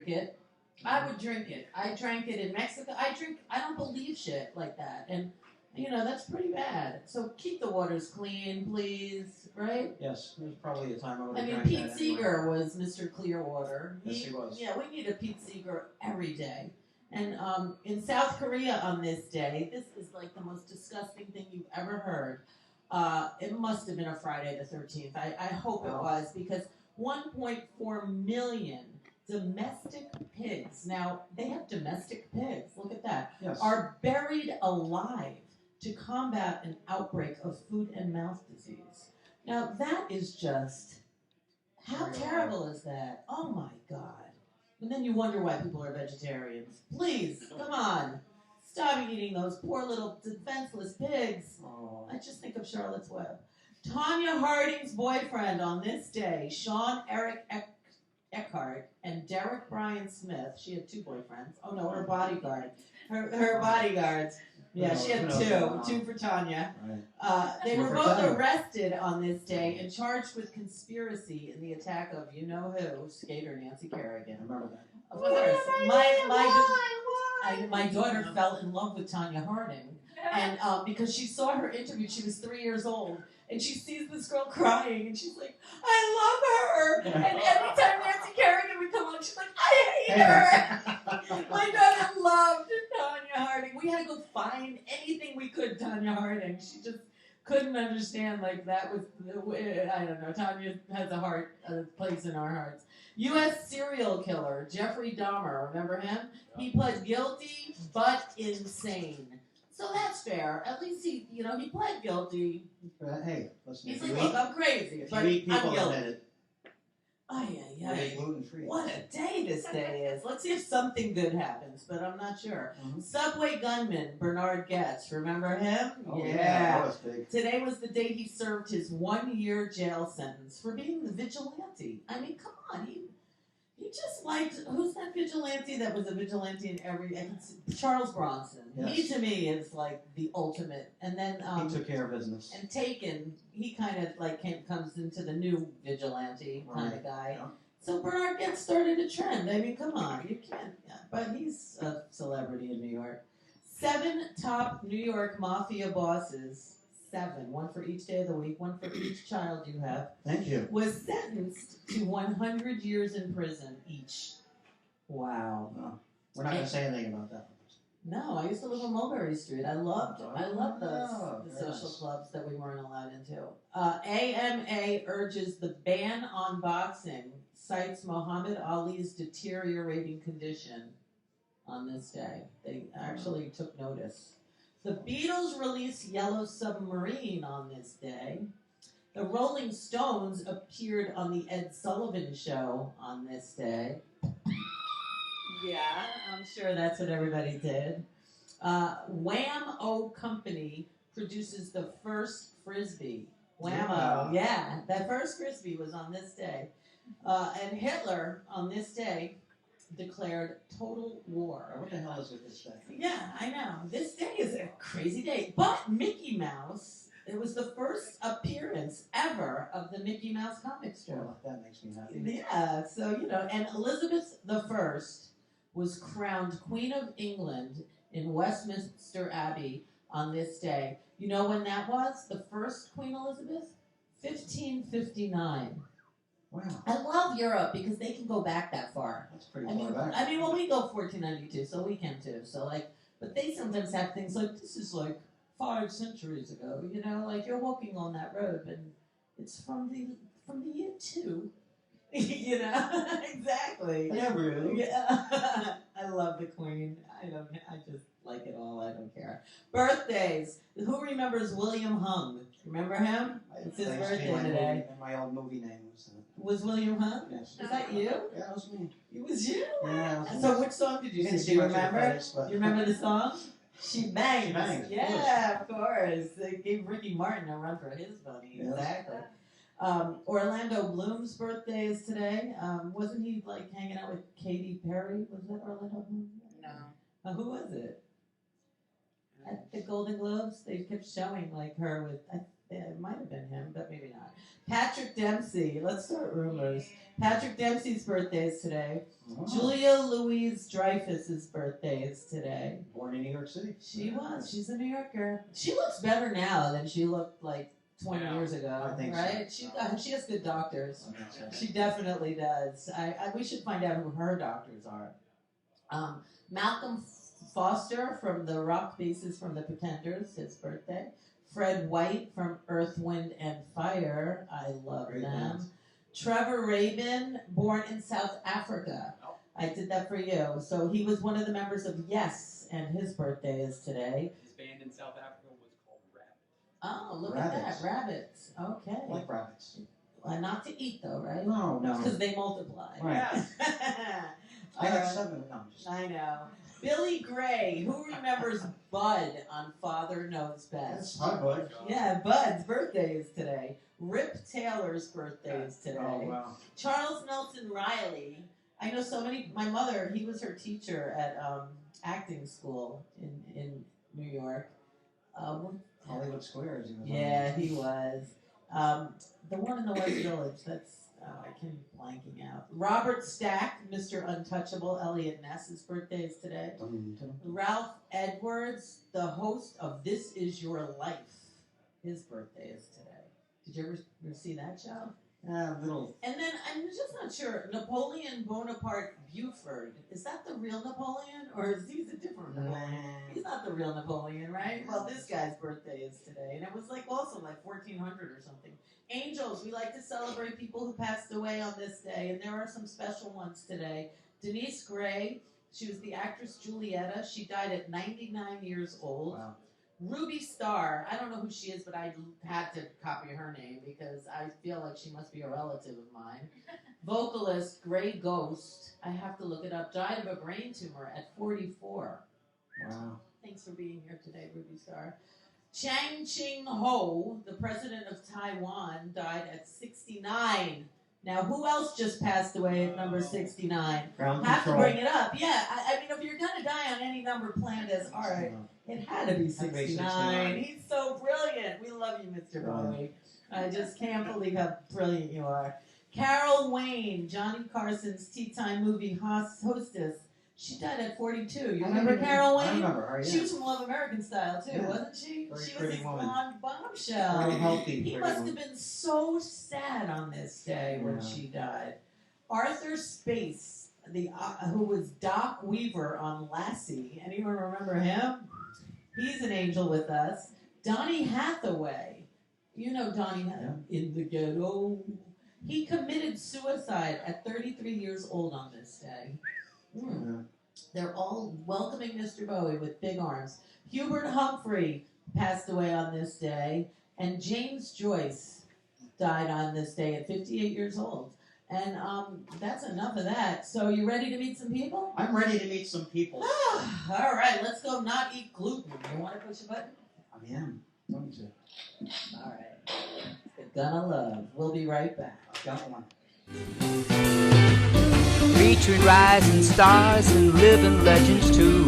drink it. I would drink it. I drank it in Mexico. I don't believe shit like that. And, that's pretty bad. So keep the waters clean, please, right? Yes, there's probably a time I would have Pete drank that Seeger was Mr. Clearwater. Yes, he was. Yeah, we need a Pete Seeger every day. And in South Korea on this day, this is like the most disgusting thing you've ever heard. It must have been a Friday the 13th. I hope it was, because 1.4 million domestic pigs, now they have domestic pigs, look at that, Yes. are buried alive to combat an outbreak of foot and mouth disease. Now that is just, how terrible is that? Oh my God. And then you wonder why people are vegetarians. Please, come on. Stop eating those poor little defenseless pigs. Oh. I just think of Charlotte's Web. Tanya Harding's boyfriend on this day, Sean Eric Eckhart and Derek Bryan Smith. She had two boyfriends. Oh no, her bodyguard. Her bodyguards. Yeah, she had two for Tanya. Right. They were both arrested on this day and charged with conspiracy in the attack of you-know-who, skater Nancy Kerrigan. I remember that. Of course. My daughter fell in love with Tanya Harding. And because she saw her interview, she was 3 years old. And she sees this girl crying, and she's like, I love her. And every time Nancy Kerrigan would come on, she's like, I hate her. My daughter loved Tanya Harding. We had to go find anything we could, Tanya Harding. She just couldn't understand, like, that was, I don't know, Tanya has a place in our hearts. U.S. serial killer, Jeffrey Dahmer, remember him? He pled guilty, but insane. So that's fair. At least he pled guilty. Hey, listen. He's like, look, I'm crazy, but I'm guilty. Gluten-free. What a day this day is. Let's see if something good happens, but I'm not sure. Mm-hmm. Subway gunman Bernard Goetz, remember him? Oh, yeah. That was big. Today was the day he served his 1-year jail sentence for being the vigilante. I mean, come on, he just liked, who's that vigilante that was a vigilante in Charles Bronson. Yes. He, to me, is like the ultimate. And then he took care of business. And Taken, he kind of like comes into the new vigilante kind of guy. Yeah. So Bernard Goetz started a trend. I mean, come on, you can't. Yeah. But he's a celebrity in New York. 7 top New York mafia bosses. 7, one for each day of the week, one for each child you have. Thank you. Was sentenced to 100 years in prison each. Wow. No, we're not going to say anything about that. No, I used to live on Mulberry Street. I loved the social clubs that we weren't allowed into. AMA urges the ban on boxing, cites Muhammad Ali's deteriorating condition on this day. They actually took notice. The Beatles released Yellow Submarine on this day. The Rolling Stones appeared on the Ed Sullivan Show on this day. Yeah, I'm sure that's what everybody did. Wham-O Company produces the first Frisbee. Wham-O, yeah. That first Frisbee was on this day. And Hitler, on this day, declared total war. What the hell is with this day? Yeah, I know. This day is a crazy day. But Mickey Mouse, it was the first appearance ever of the Mickey Mouse comic strip. Well, that makes me happy. Yeah, so, and Elizabeth I was crowned Queen of England in Westminster Abbey on this day. You know when that was? The first Queen Elizabeth? 1559. Wow. I love Europe because they can go back that far. That's pretty far back. I mean, well, we go 1492, so we can too. So, but they sometimes have things like, this is like 5 centuries ago, like you're walking on that road, and it's from the year 2. Exactly. Yeah, really. Yeah. I love the Queen. I just like it all. I don't care. Birthdays. Who remembers William Hung? Remember him? It's his birthday today. My old movie name was William Hung? Yes. Was that you? Yeah, that was me. It was you? Yeah. So which song did you sing? Do you remember? You remember the song? She Bangs. She Bangs. Yeah, of course. They gave Ricky Martin a run for his money. Yes. Exactly. Orlando Bloom's birthday is today. Wasn't he hanging out with Katy Perry? Was that Orlando Bloom? No. Who was it? At the Golden Globes, they kept showing her with It might have been him, but maybe not. Patrick Dempsey. Let's start rumors. Patrick Dempsey's birthday is today. Oh. Julia Louise Dreyfus's birthday is today. Born in New York City. She was. She's a New Yorker. She looks better now than she looked like 20 years ago, I think right? so. She has good doctors. I think so. She definitely does. We should find out who her doctors are. Malcolm Foster from the rock bassist from the Pretenders, his birthday. Fred White from Earth, Wind, and Fire. I love Great them. bands. Trevor Rabin, born in South Africa. I did that for you. So he was one of the members of Yes, and his birthday is today. His band in South Africa was called Rabbit. Oh, look Rabbits. at that. Rabbits. Okay. I like rabbits. Not to eat, though, right? No. Because they multiply. Right. I have 7. No, I'm just. I know. Billy Gray. Who remembers Bud on Father Knows Best? Hi, bud. Yeah, Bud's birthday is today. Rip Taylor's birthday is today. Oh, wow. Charles Nelson Riley. I know so many. My mother, he was her teacher at acting school in New York. Hollywood Squares. He was Yeah, he was. The one in the West Village. That's I can't be blanking out. Robert Stack, Mr. Untouchable. Elliot Ness's birthday is today. Ralph Edwards, the host of This Is Your Life. His birthday is today. Did you ever see that show? Little. And then I'm just not sure. Napoleon Bonaparte Buford. Is that the real Napoleon, or is he a different Napoleon? He's not the real Napoleon, right? Well, this guy's birthday is today, and it was also 1400 or something. Angels. We like to celebrate people who passed away on this day, and there are some special ones today. Denise Gray. She was the actress Julietta. She died at 99 years old. Wow. Ruby Starr, I don't know who she is, but I had to copy her name because I feel like she must be a relative of mine. Vocalist Grey Ghost, I have to look it up, died of a brain tumor at 44. Wow. Thanks for being here today, Ruby Starr. Chiang Ching-ho, the president of Taiwan, died at 69. Now, who else just passed away at number 69? Ground Have control. to bring it up. Yeah, I mean, if you're going to die on any number planned as art, it had to be 69. He's so brilliant. We love you, Mr. Bowie. I just can't believe how brilliant you are. Carol Wayne, Johnny Carson's Tea Time movie hostess. She died at 42. You remember Carol Wayne? I remember her, yeah. She was from Love American Style, too, Yeah. wasn't she? Very She was pretty this woman. blonde bombshell. Very healthy. He pretty must woman. have been so sad on this day when Yeah. she died. Arthur Space, who was Doc Weaver on Lassie. Anyone remember him? He's an angel with us. Donny Hathaway. You know Donny Hathaway. In the ghetto. He committed suicide at 33 years old on this day. Yeah. They're all welcoming Mr. Bowie with big arms. Hubert Humphrey passed away on this day. And James Joyce died on this day at 58 years old. And that's enough of that. So you ready to meet some people? I'm ready to meet some people. All right, let's go not eat gluten. You want to push a button? I am. Going to. All right. Gonna love. We'll be right back. Got one. Featuring rising stars and living legends too.